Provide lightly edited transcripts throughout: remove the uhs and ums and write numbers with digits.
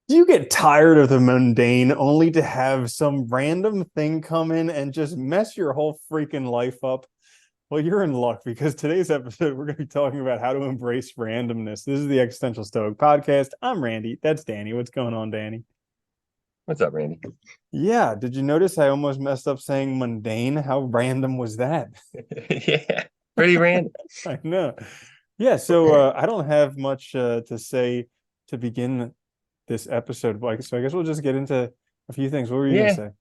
Do you get tired of the mundane only to have some random thing come in and just mess your whole freaking life up? Well, you're in luck because today's episode, we're going to be talking about how to embrace randomness. This is the Existential Stoic podcast. I'm Randy. That's Danny. What's going on, Danny? What's up, Randy? Yeah, did you notice I almost messed up saying mundane? How random was that? Yeah, pretty random. I know. Yeah, so I don't have much to say to begin this episode. So I guess we'll just get into a few things. What were you going to Yeah, say?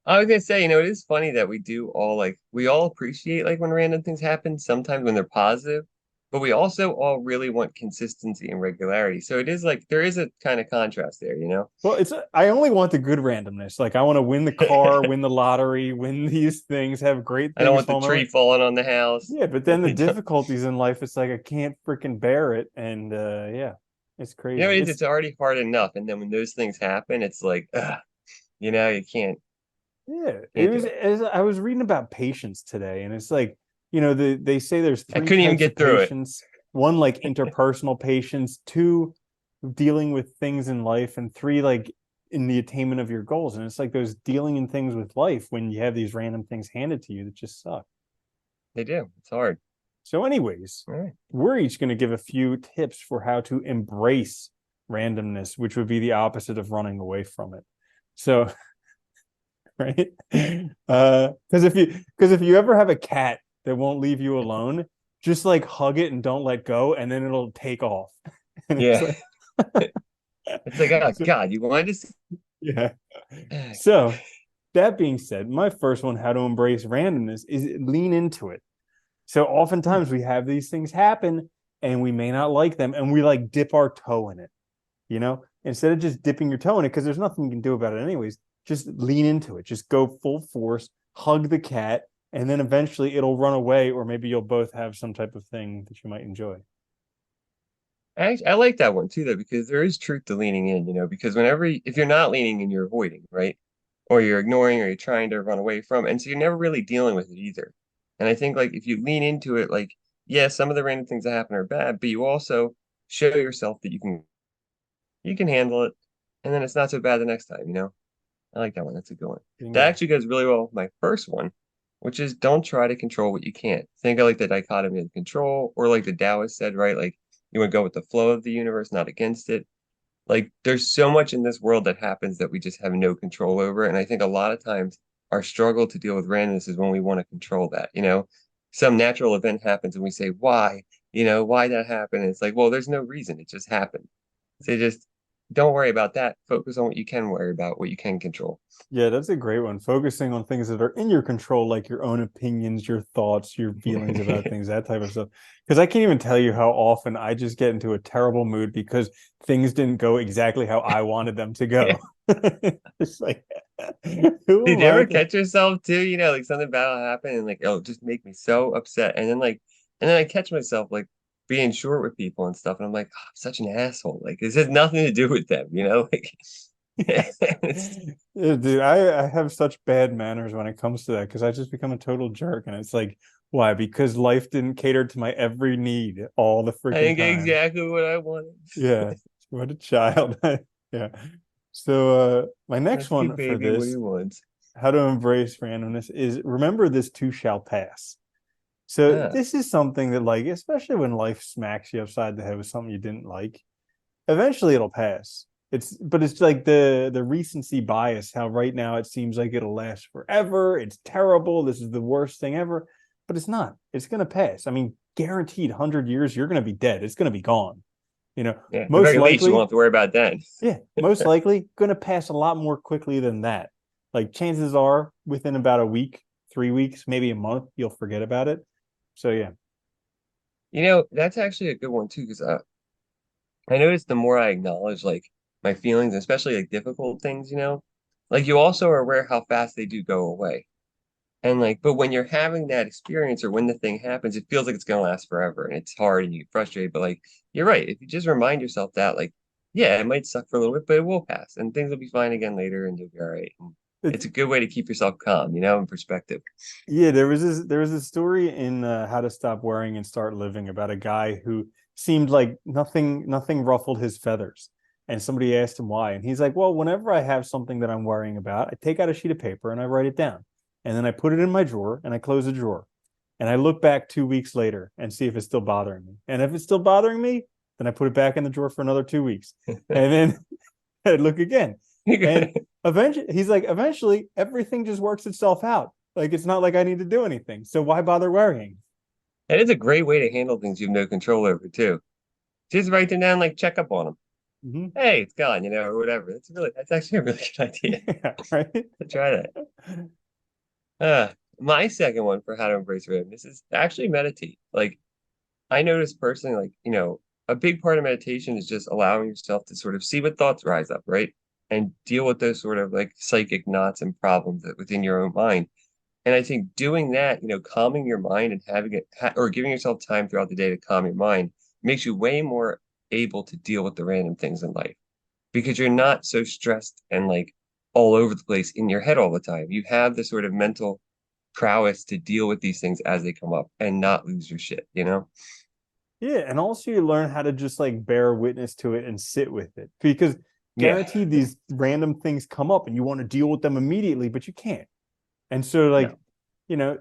I was gonna say, it is funny that we all appreciate like when random things happen, sometimes when they're positive, but we also all really want consistency and regularity. So it is like there is a kind of contrast there, you know? Well, I only want the good randomness. Like I want to win the car, win the lottery, win these things, have great I don't things want the fall my way. tree falling on the house. Yeah, but then the difficulties in life, it's like I can't freaking bear it. And yeah, it's You know, crazy. it's already hard enough, and then when those things happen, it's like, ugh, you Yeah, it can't do was it. as I was reading about patience today, and it's like, they say there's I three couldn't even types of get through it. patience. One, like interpersonal patience, two, dealing with things in life, and three, like in the attainment of your goals. And it's like those dealing in things with life when you have these random things handed to you that just suck. They do. It's hard. So, anyways, All right. we're each going to give a few tips for how to embrace randomness, which would be the opposite of running away from it. So, right? Because if you ever have a cat that won't leave you alone, just like hug it and don't let go, and then it'll take off. And it's Yeah. like, It's like, oh so, God, you wanted to see. yeah. So that being said, my first one, how to embrace randomness, is lean into it. So Hmm. oftentimes we have these things happen and we may not like them, and we like dip our toe in it, instead of just dipping your toe in it, because there's nothing you can do about it anyways. Just lean into it, just go full force, hug the cat, and then eventually it'll run away, or maybe you'll both have some type of thing that you might enjoy. I like that one too, though, because there is truth to leaning in, because if you're not leaning in, you're avoiding, right? Or you're ignoring, or you're trying to run away from, and so you're never really dealing with it either. And I think like if you lean into it, like, yeah, some of the random things that happen are bad, but you also show yourself that you can handle it, and then it's not so bad the next time. I like that one. That's a good one. That Bingo. actually goes really well with my first one, which is don't try to control what you can't. Think of like the dichotomy of control, or like the Taoist said, right? Like you want to go with the flow of the universe, not against it. Like there's so much in this world that happens that we just have no control over. And I think a lot of times our struggle to deal with randomness is when we want to control that. Some natural event happens and we say, why? Why that happened? And it's like, well, there's no reason. It just happened. So just don't worry about that. Focus on what you can worry about, what you can control. Yeah, that's a great one. Focusing on things that are in your control, like your own opinions, your thoughts, your feelings about things, that type of stuff. Because I can't even tell you how often I just get into a terrible mood because things didn't go exactly how I wanted them to go. It's like, who Did am you I ever to? catch yourself too? Like something bad will happen and like, oh, just make me so upset. And then I catch myself like being short with people and stuff. And I'm like, oh, I'm such an asshole. Like, this has nothing to do with them? Like, it's, Yeah, dude, I have such bad manners when it comes to that because I just become a total jerk. And it's like, why? Because life didn't cater to my every need all the I freaking didn't get time. exactly what I wanted. Yeah, what a child. Yeah. So my next Let's give one for baby what he this, wants. how to embrace randomness, is remember this too shall pass. So Ah, this is something that, like, especially when life smacks you upside the head with something you didn't like, eventually it'll pass. But it's like the recency bias, how right now it seems like it'll last forever. It's terrible. This is the worst thing ever. But it's not. It's gonna pass. I mean, guaranteed 100 years, you're gonna be dead. It's gonna be gone. You know, yeah. At the most very least, you won't likely, have to worry about that. yeah, most likely gonna pass a lot more quickly than that. Like chances are within about a week, 3 weeks, maybe a month, you'll forget about it. So yeah. That's actually a good one too, because I notice the more I acknowledge like my feelings, especially like difficult things, like you also are aware how fast they do go away. And like, but when you're having that experience or when the thing happens, it feels like it's gonna last forever and it's hard and you get frustrated. But like, you're right. If you just remind yourself that, like, yeah, it might suck for a little bit, but it will pass and things will be fine again later and you'll be all right. And It's it's a good way to keep yourself calm, in perspective. Yeah, there was a story in How to Stop Worrying and Start Living about a guy who seemed like nothing ruffled his feathers. And somebody asked him why. And he's like, well, whenever I have something that I'm worrying about, I take out a sheet of paper and I write it down. And then I put it in my drawer and I close the drawer. And I look back 2 weeks later and see if it's still bothering me. And if it's still bothering me, then I put it back in the drawer for another 2 weeks. And then I look again. And eventually, he's like, eventually, everything just works itself out. Like, it's not like I need to do anything. So why bother worrying? It is a great way to handle things you have no control over too. Just write them down, like check up on them. Mm-hmm. Hey, it's gone, or whatever. That's actually a really good idea. Yeah, right. Try that. My second one for how to embrace randomness is actually meditate. Like I noticed personally, a big part of meditation is just allowing yourself to sort of see what thoughts rise up, right? And deal with those sort of like psychic knots and problems that within your own mind. And I think doing that, calming your mind and having it or giving yourself time throughout the day to calm your mind makes you way more able to deal with the random things in life because you're not so stressed and like all over the place in your head all the time. You have the sort of mental prowess to deal with these things as they come up and not lose your shit. Yeah, and also you learn how to just like bear witness to it and sit with it because Yeah. guaranteed these random things come up and you want to deal with them immediately, but you can't. And so, like, No. you know,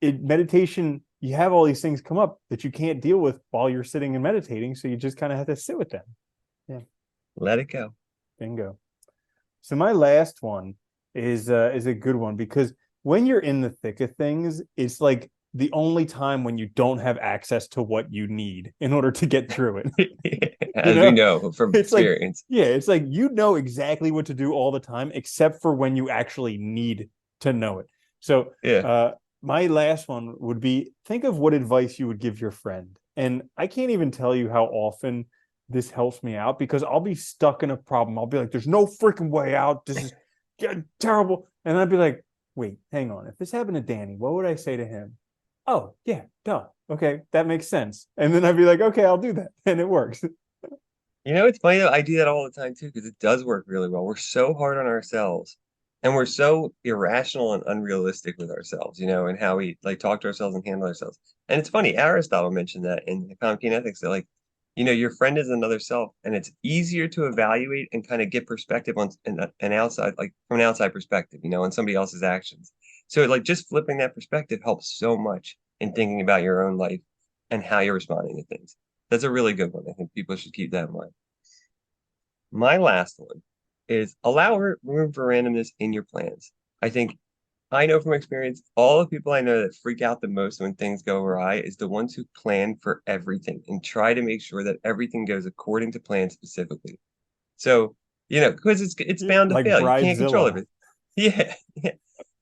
meditation, you have all these things come up that you can't deal with while you're sitting and meditating. So you just kind of have to sit with them. Yeah. Let it go. Bingo. So my last one is a good one because when you're in the thick of things, it's like the only time when you don't have access to what you need in order to get through it. You As we know, know from it's like, experience. yeah, it's like you know exactly what to do all the time, except for when you actually need to know it. So, Yeah. my last one would be think of what advice you would give your friend. And I can't even tell you how often this helps me out because I'll be stuck in a problem. I'll be like, there's no freaking way out. This is terrible. And I'd be like, wait, hang on. If this happened to Danny, what would I say to him? Oh, yeah, duh. Okay, that makes sense. And then I'd be like, okay, I'll do that. And it works. It's funny though, I do that all the time too, because it does work really well. We're so hard on ourselves and we're so irrational and unrealistic with ourselves, and how we like talk to ourselves and handle ourselves. And it's funny, Aristotle mentioned that in the Competent Ethics that your friend is another self, and it's easier to evaluate and kind of get perspective on an outside, like from an outside perspective, on somebody else's actions. So like just flipping that perspective helps so much in thinking about your own life and how you're responding to things. That's a really good one. I think people should keep that in mind. My last one is allow room for randomness in your plans. I think I know from experience, all the people I know that freak out the most when things go awry is the ones who plan for everything and try to make sure that everything goes according to plan specifically. So, because it's Yeah, bound to like fail. You can't control Bridezilla. everything. Yeah, yeah.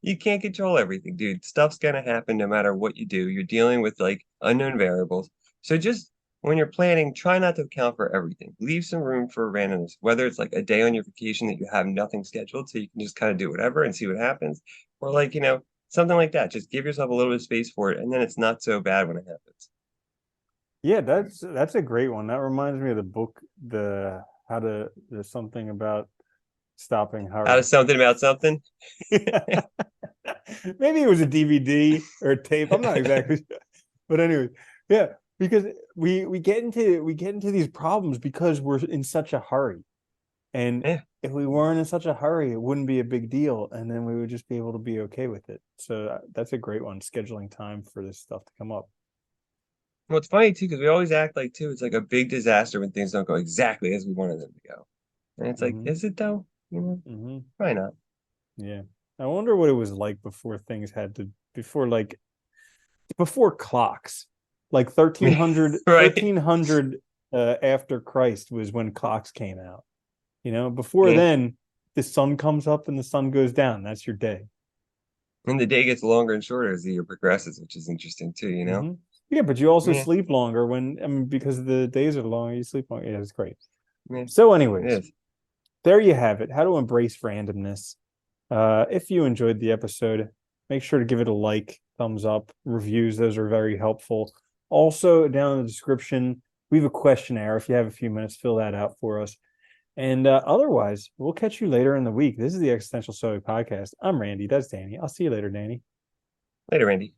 You can't control everything, dude. Stuff's gonna happen no matter what you do. You're dealing with like unknown variables. So just when you're planning, try not to account for everything. Leave some room for randomness, whether it's like a day on your vacation that you have nothing scheduled, so you can just kind of do whatever and see what happens, or like, something like that. Just give yourself a little bit of space for it, and then it's not so bad when it happens. Yeah, that's a great one. That reminds me of the book, there's something about stopping Out of hurry. something about something. Maybe it was a DVD or a tape. I'm not exactly sure. But anyway, yeah, because we get into these problems because we're in such a hurry. And Yeah. if we weren't in such a hurry, it wouldn't be a big deal. And then we would just be able to be okay with it. So that's a great one, scheduling time for this stuff to come up. Well, it's funny too, because we always act like too, it's like a big disaster when things don't go exactly as we wanted them to go. And it's like, Hmm. is it though? Hmm. Probably not. Yeah. I wonder what it was like before clocks. Like 1300, Right? 1300 after Christ was when clocks came out. Before Yeah. then, the sun comes up and the sun goes down. That's your day. And the day gets longer and shorter as the year progresses, which is interesting too. Hmm. Yeah, but you also Yeah, sleep longer because the days are longer, you sleep longer. Yeah, it's great. yeah, So, it anyways, is. there you have it. How to embrace randomness. If you enjoyed the episode, make sure to give it a like, thumbs up, reviews. Those are very helpful. Also, down in the description, we have a questionnaire. If you have a few minutes, fill that out for us. And otherwise, we'll catch you later in the week. This is the Existential Stoic Podcast. I'm Randy. That's Danny. I'll see you later, Danny. Later, Randy.